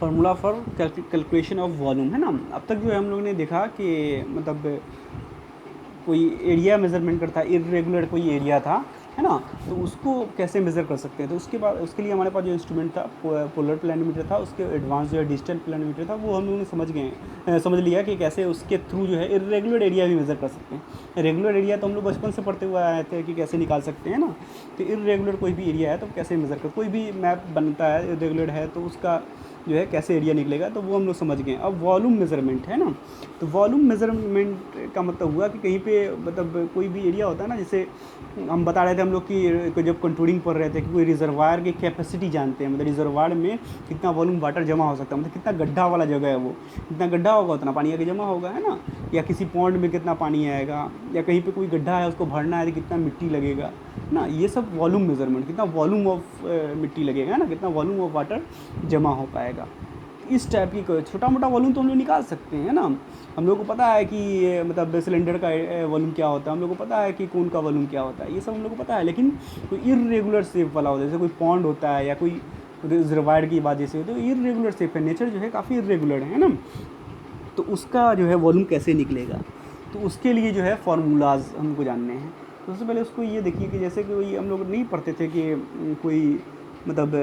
Formula for calculation of volume, है ना। अब तक जो है हम लोगों ने देखा कि मतलब कोई एरिया मेज़रमेंट करता है, इर्रेगुलर कोई एरिया था, है ना, तो उसको कैसे मेज़र कर सकते हैं। तो उसके बाद उसके लिए हमारे पास जो इंस्ट्रूमेंट था पोलर प्लैनिमीटर था, उसके एडवांस जो है डिजिटल प्लैनिमीटर था, वो हम लोगों ने समझ लिया कि कैसे उसके थ्रू जो है इर्रेगुलर एरिया भी मेज़र कर सकते हैं। रेगुलर एरिया तो हम लोग बचपन से पढ़ते हुए आए थे कि कैसे निकाल सकते हैं ना। तो इर्रेगुलर कोई भी एरिया है तो कैसे मेज़र कर, कोई भी मैप बनता है इर्रेगुलर है तो उसका जो है कैसे एरिया निकलेगा, तो वो हम लोग समझ गए। अब वॉल्यूम मेज़रमेंट है ना, तो वॉल्यूम मेज़रमेंट का मतलब हुआ कि कहीं पे मतलब कोई भी एरिया होता है ना, जैसे हम बता रहे थे हम लोग कि जब कंटूरिंग पढ़ रहे थे कि कोई रिजर्वायर की कैपेसिटी जानते हैं, मतलब रिजर्वायर में कितना वॉल्यूम वाटर जमा हो सकता है, मतलब कितना गड्ढा वाला जगह है, वो जितना गड्ढा होगा उतना पानी आगे जमा होगा, है ना। या किसी पॉन्ड में कितना पानी आएगा, या कहीं पे कोई गड्ढा है उसको भरना है तो कितना मिट्टी लगेगा ना, ये सब वॉल्यूम मेज़रमेंट, कितना वॉल्यूम ऑफ मिट्टी लगेगा ना, कितना वॉल्यूम ऑफ वाटर जमा हो पाएगा। इस टाइप की कोई छोटा मोटा वॉल्यूम तो हम लोग निकाल सकते हैं ना। हम लोग को पता है कि मतलब सिलेंडर का वॉल्यूम क्या होता है, हम लोग को पता है कि कौन का वॉल्यूम क्या होता है, ये सब हम लोग को पता है। लेकिन कोई इर्रेगुलर शेप वाला होता है, जैसे कोई पॉन्ड होता है या कोई रिजर्वायर की बात जैसे, तो इर्रेगुलर शेप है, नेचर जो है काफ़ी इर्रेगुलर है ना, तो उसका जो है वॉल्यूम कैसे निकलेगा, तो उसके लिए जो है फार्मूलाज हमको जानने हैं। तो सबसे पहले उसको ये देखिए कि जैसे कि वही हम लोग नहीं पढ़ते थे कि कोई मतलब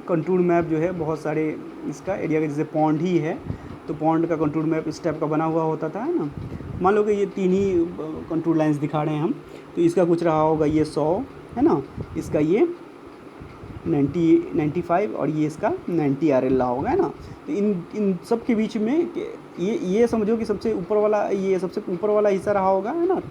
कंटूर मैप जो है बहुत सारे इसका एरिया का, जैसे पॉन्ड ही है तो पॉन्ड का कंटूर मैप इस टाइप का बना हुआ होता था, है ना। मान लो कि ये 3 ही कंटूर लाइंस दिखा रहे हैं हम, तो इसका कुछ रहा होगा ये 100, है ना, इसका ये 95 और ये इसका 90 RL रहा होगा, है ना। तो इन सब के बीच में ये समझो कि सबसे ऊपर वाला, ये सबसे ऊपर वाला हिस्सा रहा होगा, है ना।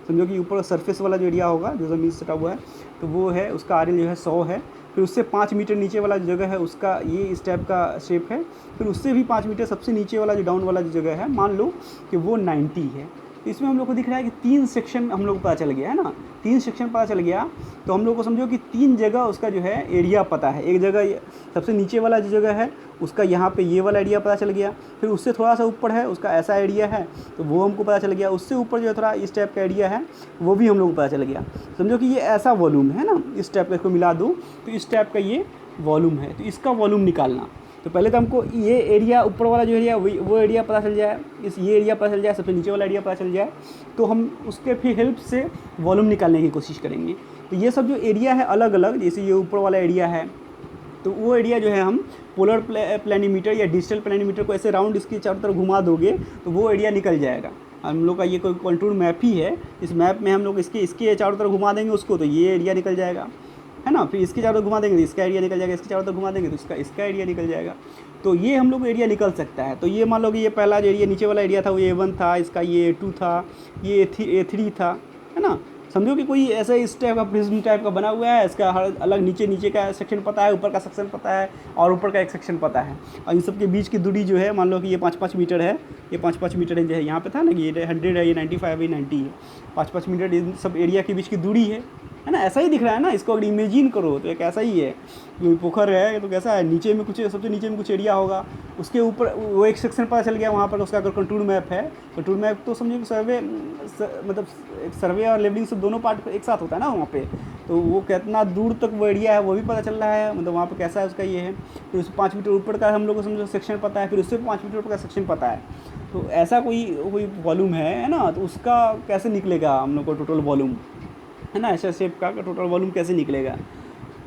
समझो कि ऊपर सरफेस वाला जो एरिया होगा जो ज़मीन से सटा हुआ है, तो वो है उसका RL जो है 100 है। फिर उससे 5 मीटर नीचे वाला जो जगह है उसका ये इस टाइप का शेप है। फिर उससे भी 5 मीटर सबसे नीचे वाला जो डाउन वाला जो जगह है, मान लो कि वो 90 है। तो इसमें हम लोग को दिख रहा है कि 3 सेक्शन हम लोग को पता चल गया, है ना। 3 सेक्शन पता चल गया तो हम लोग को समझो कि 3 जगह उसका जो है एरिया पता है। एक जगह सबसे नीचे वाला जो जगह है उसका यहाँ पे ये वाला एरिया पता चल गया। फिर उससे थोड़ा सा ऊपर है उसका ऐसा एरिया है तो वो हमको पता चल गया। उससे ऊपर जो थोड़ा इस टाइप का एरिया है वो भी हम लोग को पता चल गया। समझो कि ये ऐसा वॉल्यूम है ना, इस टाइप का, इसको मिला दूँ तो इस टाइप का ये वॉल्यूम है। तो इसका वॉल्यूम निकालना, तो पहले तो हमको ये एरिया ऊपर वाला जो एरिया वो एरिया पता चल जाए, ये एरिया पता चल जाए, सबसे नीचे वाला एरिया पता चल जाए, तो हम उसके फिर हेल्प से वॉल्यूम निकालने की कोशिश करेंगे। तो ये सब जो एरिया है अलग अलग, जैसे ये ऊपर वाला एरिया है तो वो एरिया जो है हम पोलर प्लैनीमीटर या डिजिटल प्लैनीमीटर को ऐसे राउंड इसके चारों तरफ घुमा दोगे तो वो एरिया निकल जाएगा। हम लोग का ये कोई कंटूर मैप ही है, इस मैप में हम लोग इसके चारों तरफ घुमा देंगे उसको तो ये एरिया निकल जाएगा, है ना। फिर इसके चारों तरफ घुमा देंगे तो इसका एरिया निकल जाएगा, इसके चारों तरफ घुमा देंगे तो इसका एरिया निकल जाएगा। तो ये हम लोग एरिया निकल सकता है। तो ये मान लो कि ये पहला जो एरिया नीचे वाला एरिया था वो A1 था, इसका ये A2 था, ये A3 था, है ना। समझो कि कोई ऐसा इस टाइप का प्रिज्म टाइप का बना हुआ है, इसका हर अलग नीचे का सेक्शन पता है, ऊपर का सेक्शन पता है और ऊपर का एक सेक्शन पता है। और इन सब के बीच की दूरी जो है मान लो कि ये 5-5 मीटर है, ये 5-5 मीटर है, जो है यहाँ पे था ना कि ये 100 है, ये 95 है, ये 90 है, 5-5 मीटर इन सब एरिया के बीच की दूरी है ना। ऐसा ही दिख रहा है ना, इसको अगर इमेजिन करो तो एक ऐसा ही है। पोखर है तो कैसा है, नीचे में कुछ, सबसे नीचे में कुछ एरिया होगा, उसके ऊपर वो एक सेक्शन पता चल गया वहाँ पर उसका अगर कंटूर मैप है। कंटूर मैप तो समझो कि सर्वे मतलब सर्वे और लेवलिंग सब दोनों पार्ट एक साथ होता है ना वहाँ पे, तो वो कितना दूर तक वो एरिया है वो भी पता चल रहा है, मतलब वहाँ पर कैसा है उसका ये है। फिर उससे 5 मीटर ऊपर का हम लोग को समझो सेक्शन पता है, फिर उससे 5 मीटर ऊपर का सेक्शन पता है। तो ऐसा कोई वॉल्यूम है ना, तो उसका कैसे निकलेगा हम लोग को टोटल वॉल्यूम, है ना। ऐसा शेप का टोटल वॉल्यूम कैसे निकलेगा।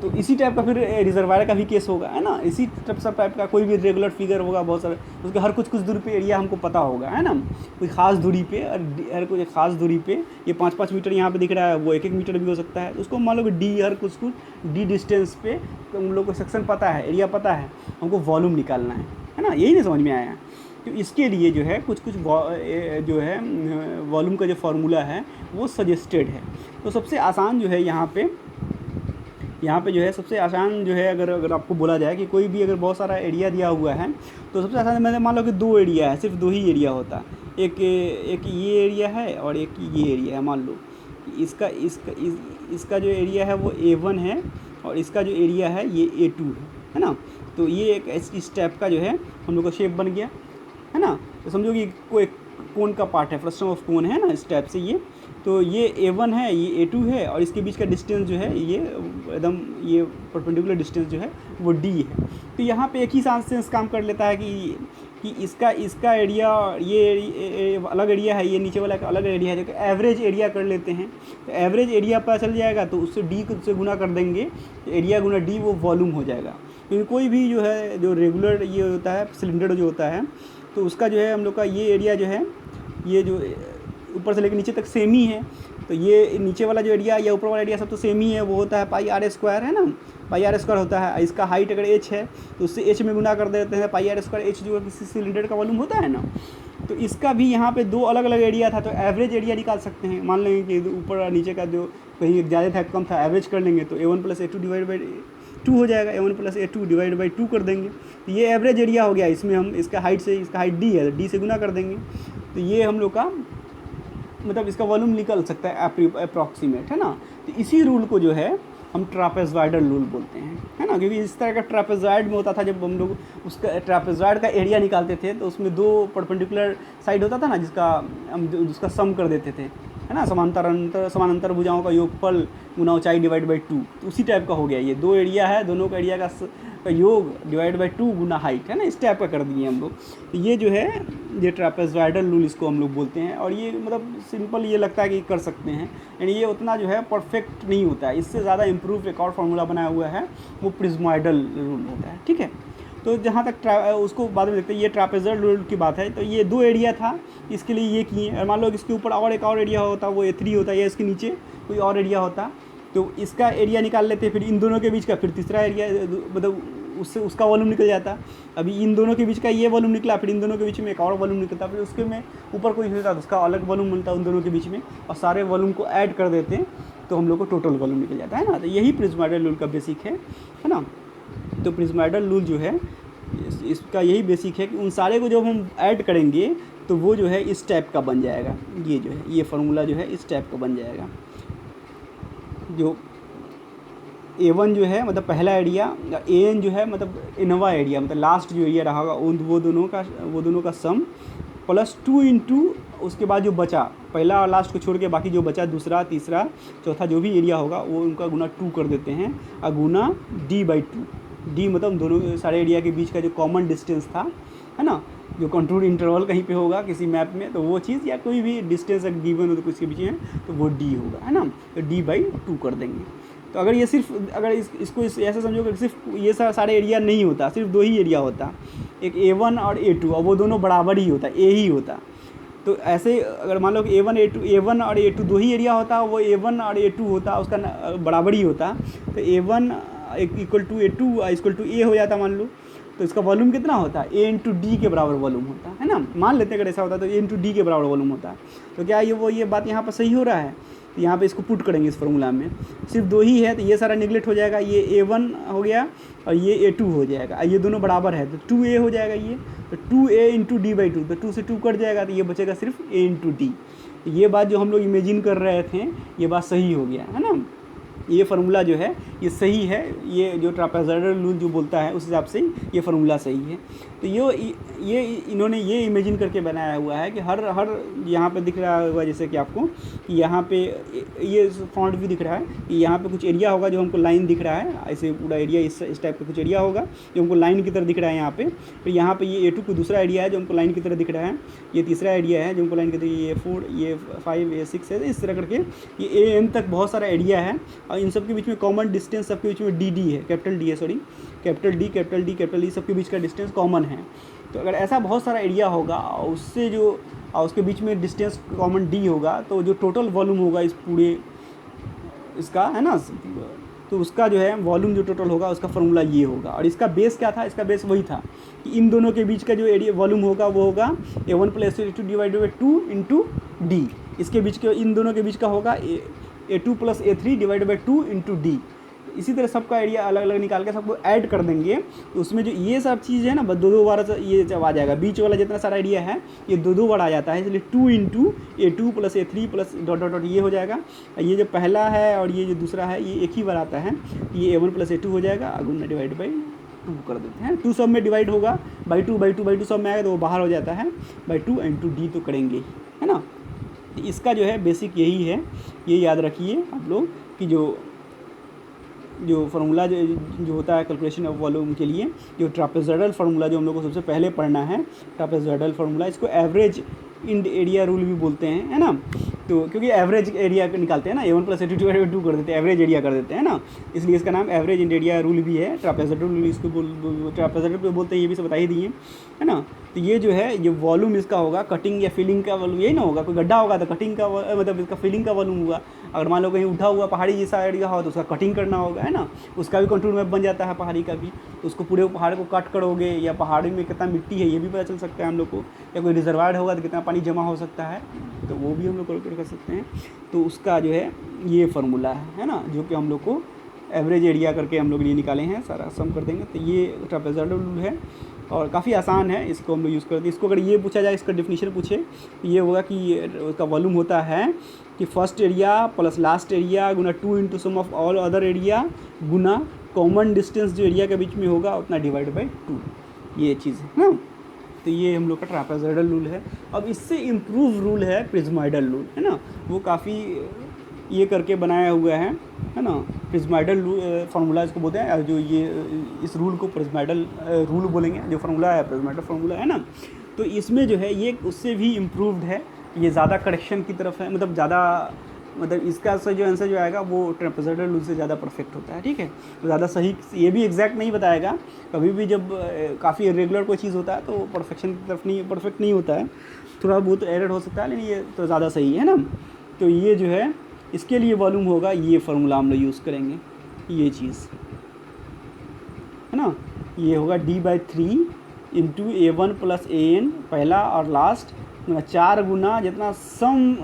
तो इसी टाइप का फिर रिजर्वायर का भी केस होगा, है ना। इसी टाइप का कोई भी रेगुलर फिगर होगा बहुत सारे, उसके हर कुछ दूरी पे एरिया हमको पता होगा, है ना। कोई ख़ास दूरी पे और हर कोई ख़ास दूरी पे ये 5-5 मीटर यहाँ पे दिख रहा है, वो 1-1 मीटर भी हो सकता है। उसको मान लो कि डी हर कुछ डी डिस्टेंस पे हम लोग को सेक्शन पता है, एरिया पता है, हमको वॉल्यूम निकालना है ना। यही नहीं समझ में आया। तो इसके लिए जो है कुछ जो है वॉल्यूम का जो फार्मूला है वो सजेस्टेड है। तो सबसे आसान जो है यहाँ पे जो है सबसे आसान जो है, अगर आपको बोला जाए कि कोई भी अगर बहुत सारा एरिया दिया हुआ है तो सबसे आसान, मैंने मान लो कि 2 एरिया है, सिर्फ 2 ही एरिया होता है। एक ये एरिया है और एक ये एरिया है। मान लो इसका जो एरिया है वो A1 है और इसका जो एरिया है ये A2 है ना। तो ये एक इस टाइप का जो है हम लोग का शेप बन गया, है ना। तो समझो कि कोई कोन का पार्ट है, फ्रस्टम ऑफ कोन है ना, इस टाइप से ये तो ये A1 है, ये A2 है, और इसके बीच का डिस्टेंस जो है ये एकदम ये परपेंडिकुलर डिस्टेंस जो है वो D है। तो यहाँ पे एक ही सेंस काम कर लेता है कि इसका एरिया ये अलग एरिया है, ये नीचे वाला का अलग एरिया है, जो कि एवरेज एरिया कर लेते हैं। तो एवरेज एरिया पता चल जाएगा तो उससे D से गुना कर देंगे, तो एरिया गुना D वो वॉल्यूम हो जाएगा। क्योंकि कोई भी जो है जो रेगुलर ये होता है सिलेंडर जो होता है, तो उसका जो है हम लोग का ये एरिया जो है ये जो ऊपर से लेकर नीचे तक सेम ही है। तो ये नीचे वाला जो एरिया या ऊपर वाला एरिया सब तो सेम ही है, वो होता है पाई आर स्क्वायर, है ना, पाई आर स्क्वायर होता है। इसका हाइट अगर h है तो उससे h में गुना कर देते हैं, पाई आर स्क्वायर h जो किसी सिलेंडर का वॉल्यूम होता है ना। तो इसका भी यहाँ पे दो अलग अलग एरिया था, तो एवरेज एरिया निकाल सकते हैं। मान लेंगे कि ऊपर और नीचे का जो कहीं ज़्यादा था कम था, एवरेज कर लेंगे तो A1 + A2 डिवाइड बाई 2 हो जाएगा, A1 + A2 डिवाइड बाई 2 कर देंगे। तो ये एवरेज एरिया हो गया। इसमें हम इसका हाइट से, इसका हाइट D है, D से गुना कर देंगे, तो ये हम लोग का मतलब इसका वॉल्यूम निकल सकता है अप्रॉक्सीमेट, है ना। तो इसी रूल को जो है हम ट्रापेजॉइडल रूल बोलते हैं, है ना, क्योंकि इस तरह का ट्रापेजॉइड में होता था। जब हम लोग उसका ट्रापेजॉइड का एरिया निकालते थे तो उसमें दो परपेंडिकुलर साइड होता था ना, जिसका सम कर देते थे, है ना, समानांतर भुजाओं का योगफल गुना ऊंचाई डिवाइड बाई 2। तो उसी टाइप का हो गया। ये दो एरिया है, दोनों का एरिया का योग डिवाइड बाई 2 गुना हाइट, है ना, इस टाइप का कर दिए हम लोग। तो ये जो है ये ट्रापेजॉइडल रूल इसको हम लोग बोलते हैं। और ये मतलब सिंपल ये लगता है कि कर सकते हैं, यानी ये उतना जो है परफेक्ट नहीं होता है। इससे ज़्यादा इम्प्रूव एक और फार्मूला बनाया हुआ है, वो प्रिज्मॉइडल रूल होता है, ठीक है। तो जहाँ तक उसको बाद में देखते हैं, ये ट्रापेजॉइडल रूल की बात है। तो ये दो एरिया था, इसके लिए ये किए। और मान लो इसके ऊपर और एक और एरिया होता, वो A3 होता, या इसके नीचे कोई और एरिया होता, तो इसका एरिया निकाल लेते, फिर इन दोनों के बीच का फिर तीसरा एरिया, मतलब उससे उसका वॉल्यूम निकल जाता। अभी इन दोनों के बीच का ये वॉल्यूम निकला, फिर इन दोनों के बीच में एक और वॉल्यूम निकलता, फिर उसके में ऊपर कोई होता तो उसका अलग वॉल्यूम मिलता उन दोनों के बीच में, और सारे वॉल्यूम को ऐड कर देते हैं तो हम लोग को टोटल वॉल्यूम निकल जाता है ना। तो यही प्रिज्मॉइडल रूल का बेसिक है ना। तो प्रिज्मॉइडल रूल जो है इसका यही बेसिक है कि उन सारे को जब हम ऐड करेंगे तो वो जो है इस टाइप का बन जाएगा। ये जो है ये फार्मूला जो है इस टाइप का बन जाएगा। जो A1 जो है मतलब पहला एरिया, AN जो है मतलब इनोवा एरिया, मतलब लास्ट जो एरिया रहा होगा वो दोनों का सम प्लस 2 इंटू उसके बाद जो बचा, पहला और लास्ट को छोड़ के बाकी जो बचा, दूसरा तीसरा चौथा जो भी एरिया होगा वो उनका गुना 2 कर देते हैं, और गुना D/2। D मतलब दोनों सारे एरिया के बीच का जो कॉमन डिस्टेंस था, है ना, जो कंटूर इंटरवल कहीं पे होगा किसी मैप में, तो वो चीज़ या कोई भी डिस्टेंस अगर गिवन हो तो किसके बीच में, तो वो D होगा, है ना। तो D/2 कर देंगे। तो अगर ये सिर्फ अगर इसको ऐसे समझो कि सिर्फ ये सारे एरिया नहीं होता, सिर्फ दो ही एरिया होता, एक A1 और A2, और वो दोनों बराबर ही होता, A ही होता। तो ऐसे अगर मान लो कि A1 और A2 दो ही एरिया होता, वो A1 और A2 होता, उसका बराबर ही होता, तो A1 = A2 = A हो जाता मान लो। तो इसका वॉल्यूम कितना होता है, A × D के बराबर वॉल्यूम होता है ना। मान लेते हैं अगर ऐसा होता तो A × D के बराबर वॉल्यूम होता है। तो क्या ये बात यहाँ पर सही हो रहा है। तो यहाँ पे इसको पुट करेंगे इस फार्मूला में, सिर्फ दो ही है तो ये सारा निगलेक्ट हो जाएगा। ये A1 हो गया और ये A2 हो जाएगा, ये दोनों बराबर है तो 2A हो जाएगा ये, तो 2A × D/2, तो 2 से 2 कट जाएगा, तो ये बचेगा सिर्फ A × D। ये बात जो हम लोग इमेजिन कर रहे थे ये बात सही हो गया, है ना। ये फार्मूला जो है ये सही है, ये जो ट्रापेजॉइडल रूल जो बोलता है उस हिसाब से ये फार्मूला सही है। तो ये इन्होंने ये इमेजिन करके बनाया हुआ है कि हर यहाँ पे दिख रहा होगा जैसे कि आपको कि यहाँ पे ये फ्रंट व्यू दिख रहा है कि यहाँ पे कुछ एरिया होगा जो हमको लाइन दिख रहा है, ऐसे पूरा एरिया इस टाइप का कुछ एरिया होगा जो हमको लाइन की तरह दिख रहा है यहाँ पे। फिर यहाँ पे ये A2 को दूसरा एरिया है जो हमको लाइन की तरह दिख रहा है, ये तीसरा एरिया है जो हमको लाइन की तरह, ये 4, ये 5, ये 6 है, इस तरह करके ये AN तक बहुत सारा एरिया है। और इन सब के बीच में कॉमन डिस्टेंस सबके बीच में DD है, कैपिटल D है, सॉरी कैपिटल D सबके बीच का डिस्टेंस कॉमन है। तो अगर ऐसा बहुत सारा एरिया होगा और उससे जो उसके बीच में डिस्टेंस कॉमन D होगा, तो जो टोटल वॉल्यूम होगा इस पूरे इसका, है ना, तो उसका जो है वॉल्यूम जो टोटल होगा उसका फार्मूला ये होगा। और इसका बेस क्या था, इसका बेस वही था कि इन दोनों के बीच का जो एरिया वॉल्यूम होगा वो होगा A1 + A2 divided by 2 × D। इसके बीच के इन दोनों के बीच का होगा A2 + A3 divided by 2 × D। इसी तरह सबका एरिया अलग अलग निकाल के सबको ऐड कर देंगे, तो उसमें जो ये सब चीज़ है ना बस दो बार ये जब आ जाएगा, बीच वाला जितना सारा एरिया है ये दो बार आ जाता है, इसलिए 2 × A2 + A3 + ... ये हो जाएगा। ये जो पहला है और ये जो दूसरा है ये एक ही बार आता है, ये A1 + A2 हो जाएगा, गुना डिवाइड बाई 2 कर देते हैं। 2 सब में डिवाइड होगा बाई 2 सब में आएगा तो वो बाहर हो जाता है, बाई 2 × D तो करेंगे ही, है ना। तो इसका जो है बेसिक यही है, ये याद रखिए आप लोग कि जो फार्मूला जो होता है कैलकुलेशन ऑफ वॉल्यूम के लिए, जो ट्रापेजॉइडल फार्मूला जो हम लोग को सबसे पहले पढ़ना है, ट्रापेजॉइडल फार्मूला, इसको एवरेज इंड एरिया रूल भी बोलते हैं, है ना। तो क्योंकि एवरेज एरिया निकालते हैं ना, A1 + A2 कर देते हैं, एवरेज एरिया कर देते हैं ना, इसलिए इसका नाम एवरेज इंड एरिया रूल भी है। ट्रापेजॉइडल रूल इसको ट्रापेजॉइडल बोलते हैं, ये भी सब बता ही दिए, है ना। तो ये जो है ये वॉल्यूम इसका होगा कटिंग या फिलिंग का वॉल्यूम, यही ना होगा, कोई गड्ढा होगा तो कटिंग का मतलब इसका फिलिंग का वॉल्यूम हुआ। अगर मान लो कहीं उठा हुआ पहाड़ी जैसा एरिया हो तो उसका कटिंग करना होगा, है ना, उसका भी कंटूर मैप बन जाता है पहाड़ी का भी। तो उसको पूरे पहाड़ को कट करोगे, या पहाड़ी में कितना मिट्टी है ये भी पता चल सकता है हम लोग को, या कोई रिजर्वायर होगा तो कितना पानी जमा हो सकता है, तो वो भी हम लोग कैलकुलेट कर सकते हैं। तो उसका जो है ये फार्मूला है ना, जो कि हम लोग को एवरेज एरिया करके हम लोग ये निकाले हैं, सारा सम कर देंगे। तो ये ट्रापेजॉइडल रूल है और काफ़ी आसान है, इसको हम लोग यूज़ करते हैं। इसको अगर ये पूछा जाए, इसका डेफिनेशन पूछे तो ये होगा कि उसका वॉल्यूम होता है कि first area plus last area गुना 2 × sum of all other area गुना कॉमन डिस्टेंस जो एरिया के बीच में होगा उतना डिवाइड बाई 2, ये चीज़ है ना। तो ये हम लोग का ट्रापेजॉइडल रूल है। अब इससे इम्प्रूव रूल है प्रिज्माइडल रूल, है ना, वो काफ़ी ये करके बनाया हुआ है ना। प्रिज्माइडल फार्मूला इसको बोलते हैं, जो ये इस रूल को प्रिज्माइडल रूल बोलेंगे, जो फार्मूला है प्रिज्माइडल फार्मूला, है ना। तो इसमें जो है ये उससे भी इम्प्रूव्ड है, ये ज़्यादा करेक्शन की तरफ है, मतलब ज़्यादा, मतलब इसका से जो आंसर जो आएगा वो ट्रापेजॉइडल रूल से ज़्यादा परफेक्ट होता है, ठीक है। तो ज़्यादा सही, ये भी एग्जैक्ट नहीं बताएगा, कभी भी जब काफ़ी इरेगुलर कोई चीज़ होता है तो परफेक्शन की तरफ नहीं, परफेक्ट नहीं होता है, थोड़ा बहुत एरर हो सकता है, लेकिन ये तो ज़्यादा सही है ना। तो ये जो है इसके लिए वॉल्यूम होगा, ये फार्मूला हम लोग यूज़ करेंगे, ये चीज़ है ना। ये होगा D/3 × A1 + AN पहला और लास्ट 4 गुना जितना सम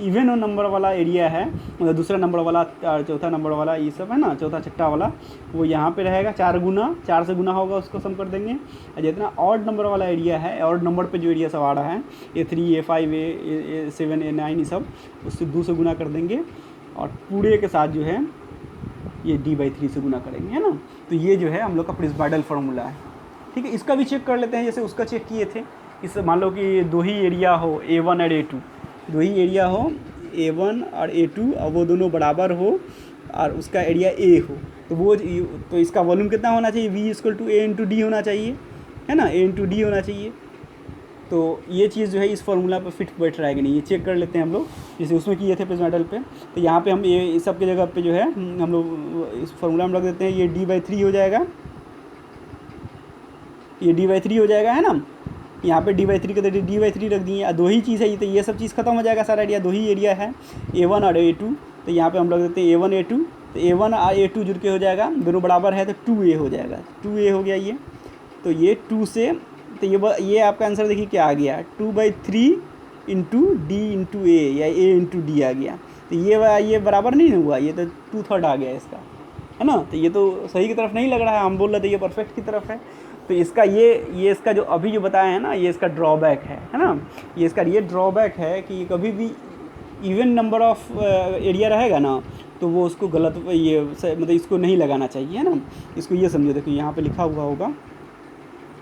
इवन नंबर वाला एरिया है, मतलब दूसरा नंबर वाला, चौथा नंबर वाला, ये सब है ना, चौथा छठा वाला वो यहाँ पे रहेगा 4 गुना, 4 से गुना होगा उसको सम कर देंगे। और जितना ऑड नंबर वाला एरिया है, ऑड नंबर पे जो एरिया सब आ रहा है, A3 A5 A7 A9 ये सब, उससे 2 से गुना कर देंगे और पूरे के साथ जो है ये D/3 से गुना करेंगे, है ना। तो ये जो है हम लोग का प्रिज्माइडल फार्मूला है, ठीक है। इसका भी चेक कर लेते हैं, जैसे उसका चेक किए थे। इस मान लो कि दो ही एरिया हो A1 और A2, दो ही एरिया हो A1 और A2 और वो दोनों बराबर हो और उसका एरिया A हो, तो वो तो इसका वॉल्यूम कितना होना चाहिए, V = A × D होना चाहिए, है ना, A × D होना चाहिए। तो ये चीज़ जो है इस फार्मूला पर फिट बैठ रहा है कि नहीं, ये चेक कर लेते हैं हम लोग, जैसे उसमें किए थे प्रिज्माइडल पे। तो यहाँ पे हम ये सब की जगह पे जो है हम लोग इस फार्मूला में रख देते हैं, ये D/3 हो जाएगा, ये D/3 हो जाएगा, है ना। यहाँ पे D/3 के D/3 रख दिए, दो ही चीज़ है ये, तो ये सब चीज़ खत्म हो जाएगा, सारा एरिया दो ही एरिया है A1 और A2। तो यहाँ पे हम रख देते हैं A1 A2, तो A1 और A2 जुड़ के हो जाएगा, दोनों बराबर है तो 2A हो जाएगा, 2A हो गया ये। तो ये 2 से, तो ये आपका आंसर देखिए क्या आ गया, 2/3 × D × A या A × D आ गया। तो ये बराबर नहीं हुआ, ये तो 2/3 आ गया इसका, है ना। तो ये तो सही की तरफ नहीं लग रहा है, हम बोल रहे थे ये परफेक्ट की तरफ है। तो इसका ये इसका जो अभी जो बताया है ना, ये इसका ड्रॉबैक है ना, ये इसका ये ड्रॉबैक है कि कभी भी इवन नंबर ऑफ एरिया रहेगा ना तो वो उसको गलत, ये मतलब इसको नहीं लगाना चाहिए, है ना। इसको ये समझो, देखो यहाँ पे लिखा हुआ होगा,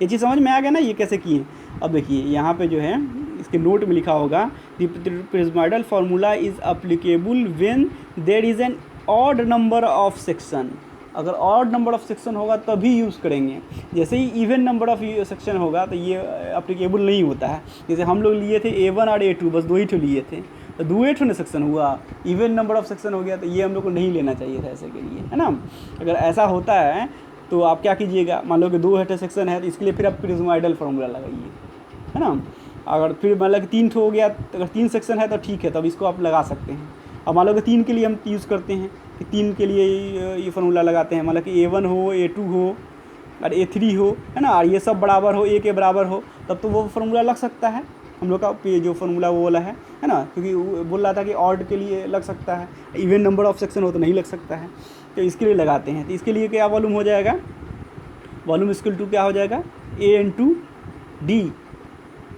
ये चीज़ समझ में आ गया ना, ये कैसे किए। अब देखिए यहाँ पे जो है इसके नोट में लिखा होगा, the prismoidal formula is applicable when there is an odd number of section. अगर ऑड नंबर ऑफ सेक्शन होगा तभी यूज़ करेंगे, जैसे ही इवन नंबर ऑफ सेक्शन होगा तो ये अप्लीकेबल नहीं होता है। जैसे हम लोग लिए थे A1 और A2, बस 2 ही ठो लिए थे, तो 2 ठो सेक्शन हुआ, इवन नंबर ऑफ सेक्शन हो गया, तो ये हम लोग को नहीं लेना चाहिए था ऐसे के लिए, है ना। अगर ऐसा होता है तो आप क्या कीजिएगा, मान लो कि 2 सेक्शन है तो इसके लिए फिर आप प्रिज्माइडल फार्मूला लगाइए, है ना। अगर फिर मान लो कि 3 हो गया, तो अगर 3 सेक्शन है तो ठीक है, तब इसको आप लगा सकते हैं। अब मान लो कि 3 के लिए हम यूज़ करते हैं, कि 3 के लिए ये फार्मूला लगाते हैं, मान लो कि A1 हो, A2 हो और A3 हो, है ना, और ये सब बराबर हो, A के बराबर हो, तब तो वो फार्मूला लग सकता है हम लोग का, ये जो फार्मूला वो वाला है ना। क्योंकि बोल रहा था कि ऑड के लिए लग सकता है, इवन नंबर ऑफ सेक्शन हो तो नहीं लग सकता है, तो इसके लिए लगाते हैं। तो इसके लिए क्या वॉल्यूम हो जाएगा, वॉल्यूम = क्या हो जाएगा, A × D,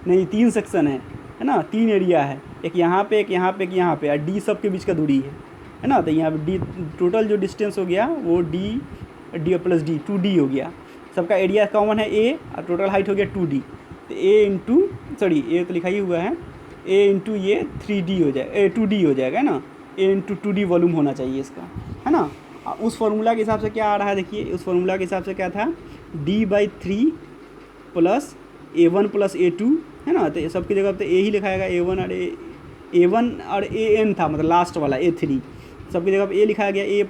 नहीं 3 सेक्शन है ना, 3 एरिया है, एक यहाँ पे, एक यहाँ पे, एक यहाँ पे, और D सब के बीच का दूरी है ना। तो यहाँ पे D टोटल जो डिस्टेंस हो गया वो D + D 2D हो गया, सबका एरिया कॉमन है A और टोटल हाइट हो गया 2D। तो A तो लिखा ही हुआ है ए इंटू ये 3D हो जाए 2D हो जाएगा, है ना। ए इंटू 2D वॉल्यूम होना चाहिए इसका, है ना। उस फार्मूला के हिसाब से क्या आ रहा है, देखिए उस फार्मूला के हिसाब से क्या था, D/3 plus A1 plus A2, है ना। तो सबकी जगह पे ए ही लिखा जाएगा, A1 और AN था, मतलब लास्ट वाला A3, सबकी जगह पे ए लिखा गया, A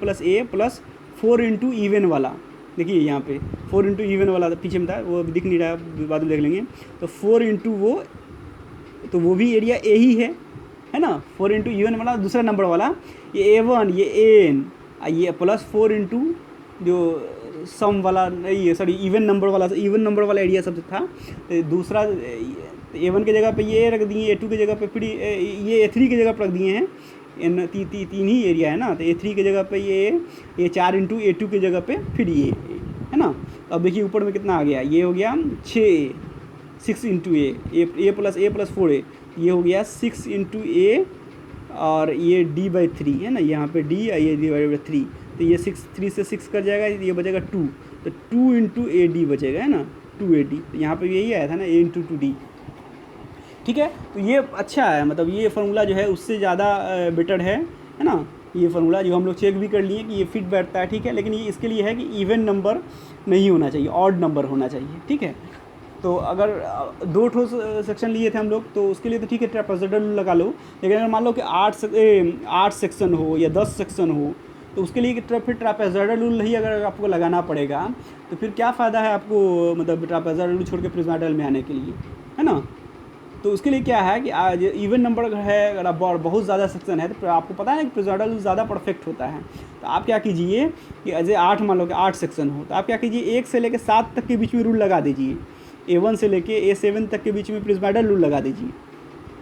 प्लस 4 इंटू इवन वाला, देखिए यहाँ पे 4 इंटू इवन वाला पीछे में था, वो अभी दिख नहीं रहा, बाद में देख लेंगे। तो 4 इंटू वो, तो वो भी एरिया ए ही है ना। 4 इंटू इवन वाला दूसरा नंबर वाला, ये A1 ये AN, ये प्लस 4 इंटू जो सम वाला नहीं है, सॉरी इवन नंबर वाला एरिया सब था। तो दूसरा A1 की जगह पे ये रख दिए, A2 की जगह पे फिर ये A3 की जगह पर रख दिए हैं, तीन ही एरिया है ना। तो A3 की जगह पे ये 4 इंटू A2 की जगह पे फिर ये, है ना। अब देखिए ऊपर में कितना आ गया, ये हो गया 6 इंटू ए प्लस 4A, ये हो गया 6 इंटू ए, और ये D/3 है ना, यहाँ पे D और ये D/3, तो ये 3 से 6 कर जाएगा, ये बचेगा 2, तो 2 इंटू AD बचेगा, है ना, 2AD। तो यहाँ पे यही आया था ना, A इंटू 2D, ठीक है। तो ये अच्छा है, मतलब ये फार्मूला जो है उससे ज़्यादा बेटर है ना। ये फार्मूला जो हम लोग चेक भी कर लिए कि ये फिट बैठता है, ठीक है। लेकिन ये इसके लिए है कि इवन नंबर नहीं होना चाहिए, ऑड नंबर होना चाहिए, ठीक है। तो अगर 2 ठो सेक्शन लिए थे हम लोग, तो उसके लिए तो ठीक है, ट्रापेजोइडल रूल लगा लो। लेकिन अगर मान लो कि 8 सेक्शन हो या 10 सेक्शन हो, तो उसके लिए फिर ट्रापेजोइडल रूल ही अगर आपको लगाना पड़ेगा, तो फिर क्या फ़ायदा है आपको, मतलब ट्रापेजोइडल रूल छोड़ के प्रिज्माइडल में आने के लिए, है ना। तो उसके लिए क्या है कि आज इवन नंबर है, अगर आप बहुत ज़्यादा सेक्शन है, तो आपको पता है कि प्रिज्माइडल रूल ज़्यादा परफेक्ट होता है। तो आप क्या कीजिए कि अजय 8 मान लो कि 8 सेक्शन हो, तो आप क्या कीजिए 1 से लेकर 7 तक के बीच में रूल लगा दीजिए, A1 से लेके A7 तक के बीच में प्रिज्माइडल रूल लगा दीजिए,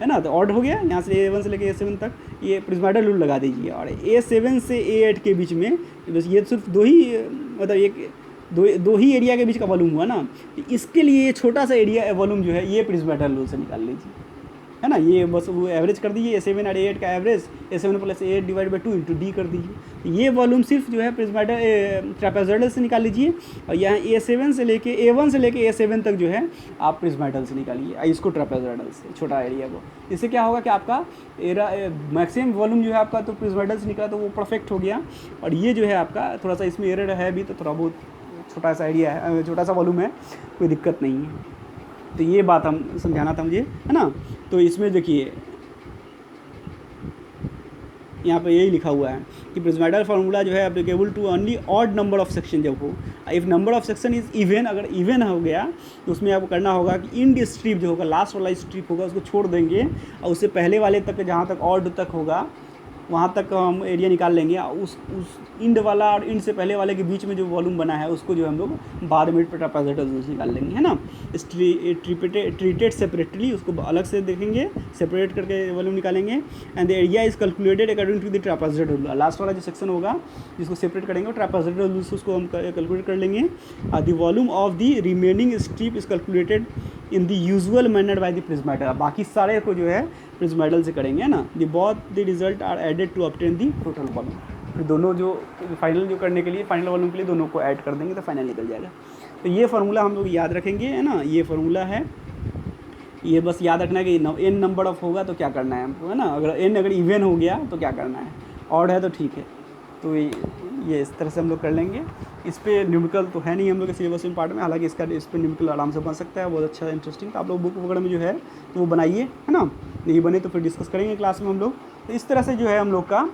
है ना। तो ऑड हो गया, यहाँ से A1 से लेके A7 तक ये प्रिज्माइडल रूल लगा दीजिए। और A7 से A8 के बीच में बस ये सिर्फ दो ही दो ही एरिया के बीच का वॉल्यूम हुआ ना। इसके लिए ये छोटा सा एरिया वॉल्यूम जो है ये प्रिज्माइडल रूल से निकाल लीजिए, है ना। ये बस वो एवरेज कर दीजिए, A7 और A8 का average A7 plus A8 divide by 2 into D कर दीजिए। ये वॉल्यूम सिर्फ जो है प्रिज्माइडल ट्रापेजोइडल से निकाल लीजिए, और यहाँ A1 से लेके A7 तक जो है आप प्रिज्माइडल से निकालिए, इसको ट्रापेजोइडल से छोटा एरिया को। इससे क्या होगा कि आपका मैक्सिमम वॉल्यूम जो है आपका तो प्रिज्माइडल से निकला, तो वो परफेक्ट हो गया। और ये जो है आपका थोड़ा सा इसमें एरर है भी, तो थोड़ा बहुत छोटा सा एरिया है, छोटा सा वॉल्यूम है, कोई दिक्कत नहीं है। तो ये बात हम समझाना था मुझे, है ना। तो इसमें देखिए यहाँ पे यही लिखा हुआ है कि प्रिज्माइडल फार्मूला जो है applicable to only odd number of section जब हो। If number of section is even, अगर इवन हो गया तो उसमें आपको करना होगा कि इंड स्ट्रिप जो होगा, लास्ट वाला स्ट्रिप होगा, उसको छोड़ देंगे, और उससे पहले वाले तक जहाँ तक ऑड तक होगा वहाँ तक हम एरिया निकाल लेंगे। उस इंड वाला और इंड से पहले वाले के बीच में जो वॉल्यूम बना है उसको जो हम लोग बाद में ट्रापेजोइडल रूल से निकाल लेंगे, है ना। ट्रीटेड सेपरेटली, उसको अलग से देखेंगे, सेपरेट करके वॉल्यूम निकालेंगे। And the area is calculated according to the trapezoidal rule. Last वाला जो सेक्शन होगा जिसको सेपरेट करेंगे वो ट्रापेजोइडल रूल से उसको हम कैलकुलेट कर लेंगे। The volume of the remaining strip is calculated in the usual manner by the prismoidal. बाकी सारे को जो है प्रिज्माइडल से करेंगे, है ना। The both the result are added to obtain the total volume. फिर दोनों जो फाइनल जो करने के लिए, फाइनल वॉल्यूम के लिए दोनों को ऐड कर देंगे तो फाइनल निकल जाएगा। तो ये फार्मूला हम लोग याद रखेंगे, है ना। ये फार्मूला है, ये बस याद रखना है कि n नंबर ऑफ होगा तो क्या करना है हमको, है ना। अगर इवन हो गया तो क्या करना है, ऑड है तो ठीक है। तो ये इस तरह से हम लोग कर लेंगे। इस पर न्यूमेरिकल तो है नहीं हम लोग के सिलेबस में पार्ट में, हालांकि इस पर न्यूमेरिकल आराम से बन सकता है, बहुत अच्छा इंटरेस्टिंग। तो आप लोग बुक वगैरह में जो है तो वो बनाइए, है ना। नहीं बने तो फिर डिस्कस करेंगे क्लास में हम लोग। तो इस तरह से जो है हम लोग का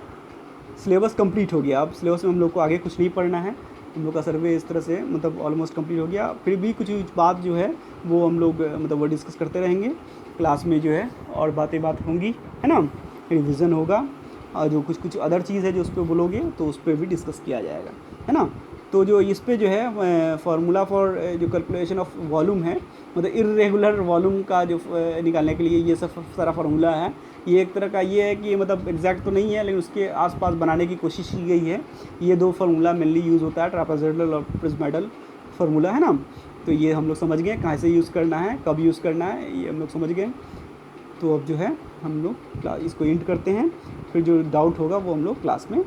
सिलेबस कंप्लीट हो गया। अब सिलेबस में हम लोग को आगे कुछ नहीं पढ़ना है, हम लोग का सर्वे इस तरह से मतलब ऑलमोस्ट कंप्लीट हो गया। फिर भी कुछ बात जो है वो हम लोग मतलब वो डिस्कस करते रहेंगे क्लास में जो है, और बात होंगी, है ना। रिविज़न होगा, और जो कुछ अदर चीज़ है जो उस पर बोलोगे तो उस पर भी डिस्कस किया जाएगा, है ना। तो जो इस पे जो है फार्मूला फॉर जो कैलकुलेशन ऑफ वॉल्यूम है, मतलब इर्रेगुलर वॉल्यूम का जो निकालने के लिए ये सब सारा फार्मूला है। ये एक तरह का ये है कि मतलब एग्जैक्ट तो नहीं है, लेकिन उसके आसपास बनाने की कोशिश की गई है। ये दो फार्मूला मेनली यूज़ होता है, ट्रापेजोइडल और प्रिज्माइडल फार्मूला, है ना। तो ये हम लोग समझ गए कहाँ से यूज़ करना है, कब यूज़ करना है, ये हम लोग समझ गए। तो अब जो है हम लोग इसको एंड करते हैं, फिर जो डाउट होगा वो हम लोग क्लास में